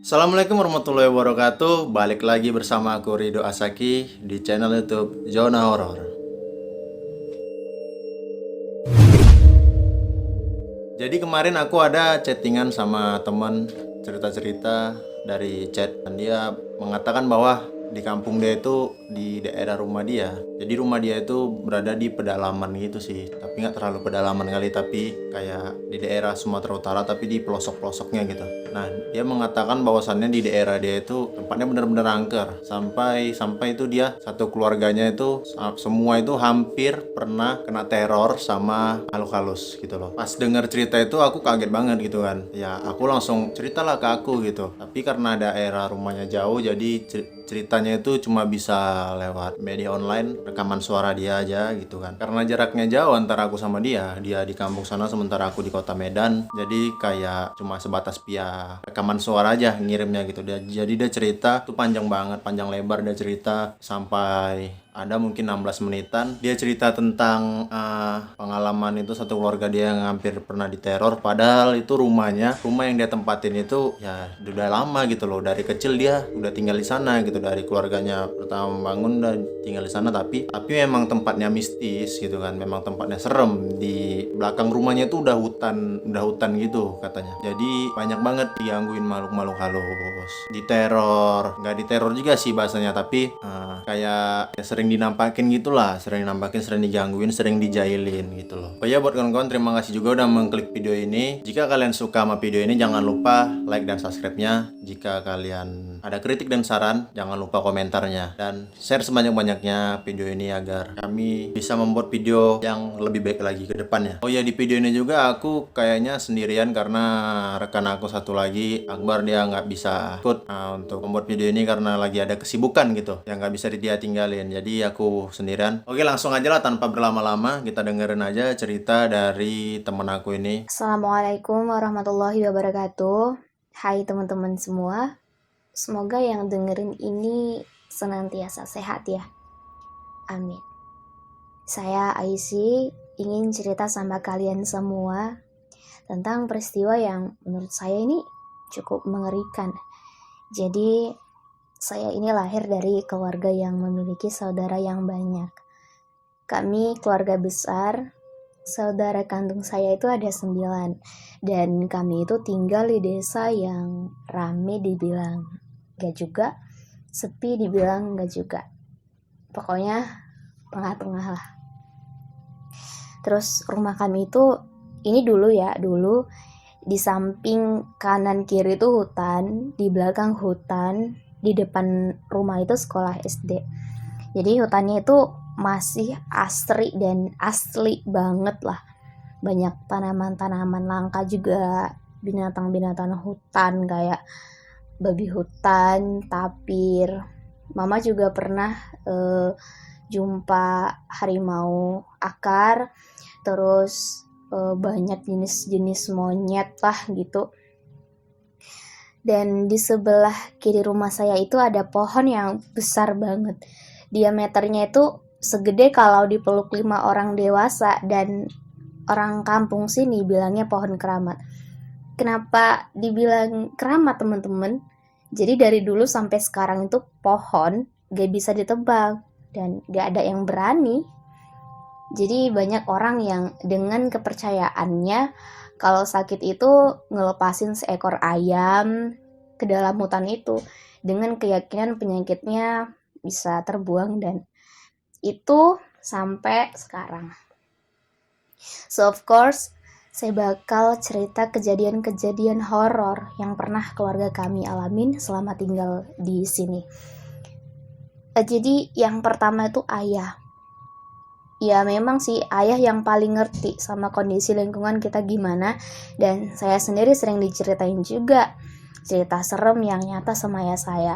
Assalamualaikum warahmatullahi wabarakatuh. Balik lagi bersama aku Rido Asaki di channel YouTube Zona Horor. Jadi kemarin aku ada chattingan sama teman cerita-cerita dari chat dan dia mengatakan bahwa di kampung dia itu di daerah rumah dia. Jadi rumah dia itu berada di pedalaman gitu sih, tapi nggak terlalu pedalaman kali, tapi kayak di daerah Sumatera Utara tapi di pelosok-pelosoknya gitu. Nah, dia mengatakan bahwasannya di daerah dia itu tempatnya benar-benar angker. Sampai itu dia satu keluarganya itu semua itu hampir pernah kena teror sama makhluk halus gitu loh. Pas dengar cerita itu aku kaget banget gitu kan. Ya, aku langsung ceritalah ke aku gitu. Tapi karena daerah rumahnya jauh jadi ceritanya itu cuma bisa lewat media online, rekaman suara dia aja gitu kan. Karena jaraknya jauh antara aku sama dia di kampung sana sementara aku di kota Medan, jadi kayak cuma sebatas via rekaman suara aja ngirimnya gitu. Jadi dia cerita tuh panjang banget, panjang lebar dia cerita sampai ada mungkin 16 menitan. Dia cerita tentang pengalaman itu satu keluarga dia yang hampir pernah diteror, padahal itu rumah yang dia tempatin itu ya udah lama gitu loh. Dari kecil dia udah tinggal di sana gitu, dari keluarganya pertama bangun udah tinggal di sana, tapi memang tempatnya mistis gitu kan, memang tempatnya serem. Di belakang rumahnya tuh udah hutan gitu katanya. Jadi banyak banget digangguin makhluk-makhluk halus, diteror, nggak diteror juga sih bahasanya, tapi kayak ya sering dinampakin gitulah, sering nampakin, sering digangguin, sering dijailin gitu loh. Oh ya, buat kawan-kawan, terima kasih juga udah mengklik video ini. Jika kalian suka sama video ini, jangan lupa like dan subscribe-nya. Jika kalian ada kritik dan saran, jangan lupa komentarnya dan share sebanyak-banyaknya video ini agar kami bisa membuat video yang lebih baik lagi ke depannya. Oh ya, di video ini juga aku kayaknya sendirian karena rekan aku satu lagi, Akbar, dia nggak bisa ikut untuk membuat video ini karena lagi ada kesibukan gitu yang nggak bisa dia tinggalin. Jadi aku sendirian. Oke, langsung aja lah tanpa berlama-lama, kita dengerin aja cerita dari temen aku ini. Assalamualaikum warahmatullahi wabarakatuh. Hai teman-teman semua. Semoga yang dengerin ini senantiasa sehat ya. Amin. Saya Aisy ingin cerita sama kalian semua tentang peristiwa yang menurut saya ini cukup mengerikan. Jadi saya ini lahir dari keluarga yang memiliki saudara yang banyak. Kami keluarga besar. Saudara kandung saya itu ada 9 dan kami itu tinggal di desa yang rame dibilang gak juga, sepi dibilang gak juga. Pokoknya tengah-tengah lah. Terus rumah kami itu ini dulu di samping kanan kiri itu hutan, di belakang hutan, di depan rumah itu sekolah SD. Jadi hutannya itu masih asri dan asli banget lah. Banyak tanaman-tanaman langka juga, binatang-binatang hutan kayak babi hutan, tapir. Mama juga pernah jumpa harimau akar, terus banyak jenis-jenis monyet lah gitu. Dan di sebelah kiri rumah saya itu ada pohon yang besar banget. Diameternya itu segede kalau dipeluk 5 orang dewasa, dan orang kampung sini bilangnya pohon keramat. Kenapa dibilang keramat teman-teman? Jadi dari dulu sampai sekarang itu pohon gak bisa ditebang dan gak ada yang berani. Jadi banyak orang yang dengan kepercayaannya kalau sakit itu ngelepasin seekor ayam ke dalam hutan itu dengan keyakinan penyakitnya bisa terbuang, dan itu sampai sekarang. So of course, saya bakal cerita kejadian-kejadian horor yang pernah keluarga kami alamin selama tinggal di sini. Jadi yang pertama itu ayah. Ya memang sih ayah yang paling ngerti sama kondisi lingkungan kita gimana, dan saya sendiri sering diceritain juga cerita serem yang nyata sama ayah saya.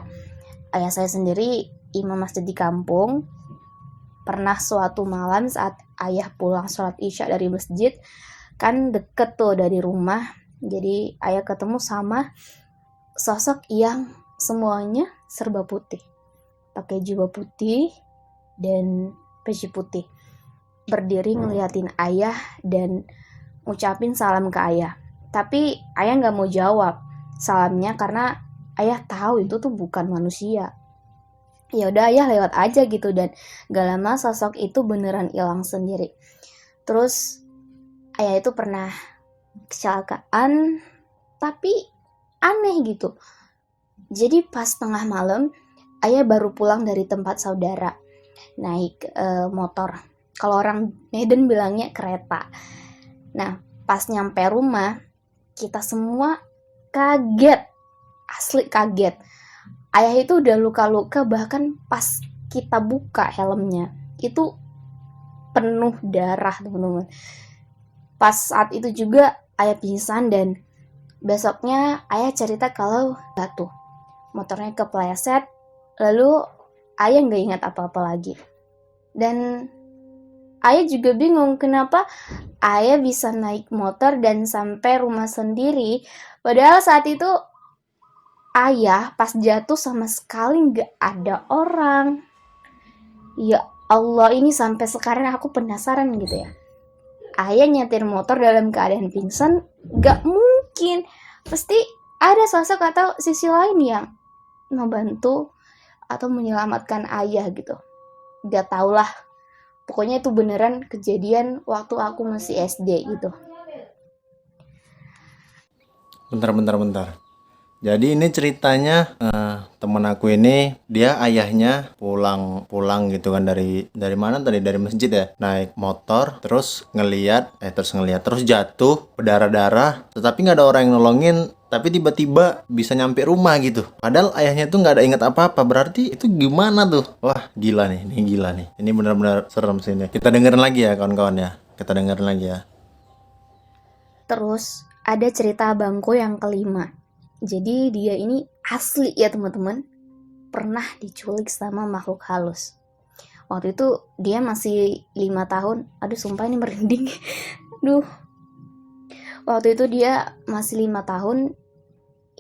Ayah saya sendiri imam masjid di kampung. Pernah suatu malam saat ayah pulang sholat isya dari masjid, kan deket tuh dari rumah, jadi ayah ketemu sama sosok yang semuanya serba putih, pakai jubah putih dan peci putih, berdiri ngeliatin ayah dan ngucapin salam ke ayah. Tapi ayah gak mau jawab salamnya karena ayah tahu itu tuh bukan manusia. Ya udah ayah lewat aja gitu, dan gak lama sosok itu beneran hilang sendiri. Terus ayah itu pernah kecelakaan, tapi aneh gitu. Jadi pas tengah malam ayah baru pulang dari tempat saudara naik motor. Kalau orang Medan bilangnya kereta. Nah, pas nyampe rumah kita semua kaget, asli kaget. Ayah itu udah luka-luka, bahkan pas kita buka helmnya itu penuh darah, teman-teman. Pas saat itu juga ayah pingsan, dan besoknya ayah cerita kalau jatuh, motornya kepleset, lalu ayah nggak ingat apa-apa lagi. Dan ayah juga bingung kenapa ayah bisa naik motor dan sampai rumah sendiri, padahal saat itu ayah pas jatuh sama sekali nggak ada orang. Ya Allah, ini sampai sekarang aku penasaran gitu ya. Ayah nyetir motor dalam keadaan pingsan, nggak mungkin. Pasti ada sosok atau sisi lain yang membantu atau menyelamatkan ayah gitu. Gak tau lah. Pokoknya itu beneran kejadian waktu aku masih SD gitu. Bentar. Jadi ini ceritanya temen aku ini, dia ayahnya pulang gitu kan dari mana tadi, dari masjid ya, naik motor terus ngeliat jatuh berdarah-darah, tetapi nggak ada orang yang nolongin, tapi tiba-tiba bisa nyampe rumah gitu. Padahal ayahnya tuh nggak ada ingat apa-apa. Berarti itu gimana tuh? Wah gila nih, ini benar-benar serem sih ini. Kita dengerin lagi ya kawan-kawan ya. Kita dengerin lagi ya. Terus ada cerita abangku yang kelima. Jadi dia ini asli ya teman-teman, pernah diculik sama makhluk halus. Waktu itu dia masih 5 tahun. Aduh sumpah ini merinding. Duh. Waktu itu dia masih 5 tahun.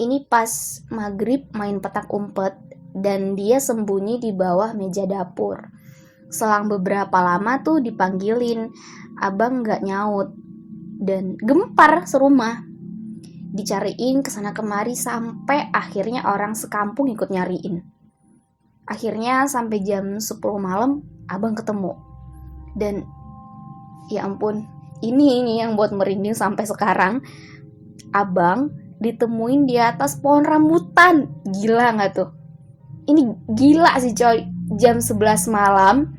Ini pas maghrib main petak umpet, dan dia sembunyi di bawah meja dapur. Selang beberapa lama tuh dipanggilin, abang gak nyaut, dan gempar serumah. Dicariin kesana kemari sampai akhirnya orang sekampung ikut nyariin. Akhirnya sampai jam 10 malam abang ketemu. Dan ya ampun, ini yang buat merinding sampai sekarang. Abang ditemuin di atas pohon rambutan. Gila gak tuh? Ini gila sih coy. Jam 11 malam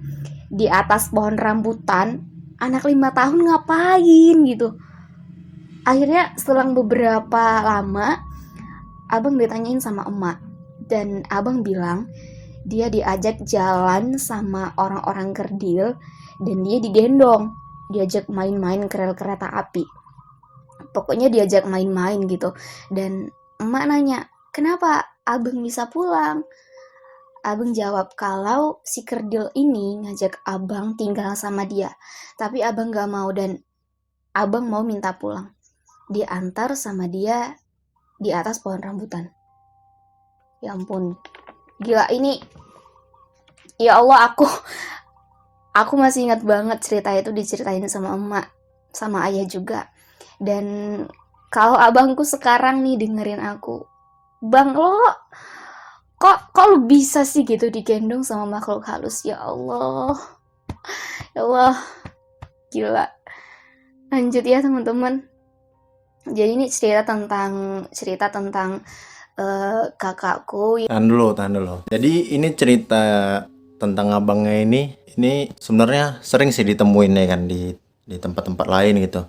di atas pohon rambutan, anak 5 tahun ngapain gitu. Akhirnya selang beberapa lama abang ditanyain sama emak, dan abang bilang dia diajak jalan sama orang-orang kerdil, dan dia digendong, diajak main-main ke rel kereta api. Pokoknya diajak main-main gitu. Dan emak nanya, kenapa abang bisa pulang? Abang jawab kalau si kerdil ini ngajak abang tinggal sama dia, tapi abang gak mau, dan abang mau minta pulang, diantar sama dia di atas pohon rambutan. Ya ampun, gila ini. Ya Allah, aku masih ingat banget cerita itu diceritain sama emak, sama ayah juga. Dan kalau abangku sekarang nih dengerin aku, bang lo kok lu bisa sih gitu digendong sama makhluk halus? Ya Allah, ya Allah, gila. Lanjut ya teman-teman. Jadi ini cerita tentang kakakku. Tahan dulu. Jadi ini cerita tentang abangnya ini sebenarnya sering sih ditemuin ya kan di tempat-tempat lain gitu.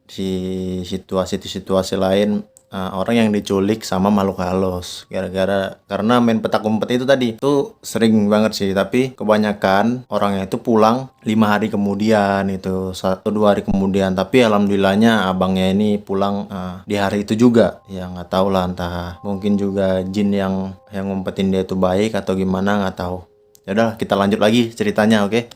Di situasi lain orang yang diculik sama makhluk halus karena main petak umpet itu tadi itu sering banget sih, tapi kebanyakan orangnya itu pulang 5 hari kemudian, itu 1-2 hari kemudian. Tapi alhamdulillahnya abangnya ini pulang di hari itu juga. Ya nggak tahu lah, entah mungkin juga jin yang ngumpetin dia itu baik atau gimana, nggak tahu. Ya udah kita lanjut lagi ceritanya, oke?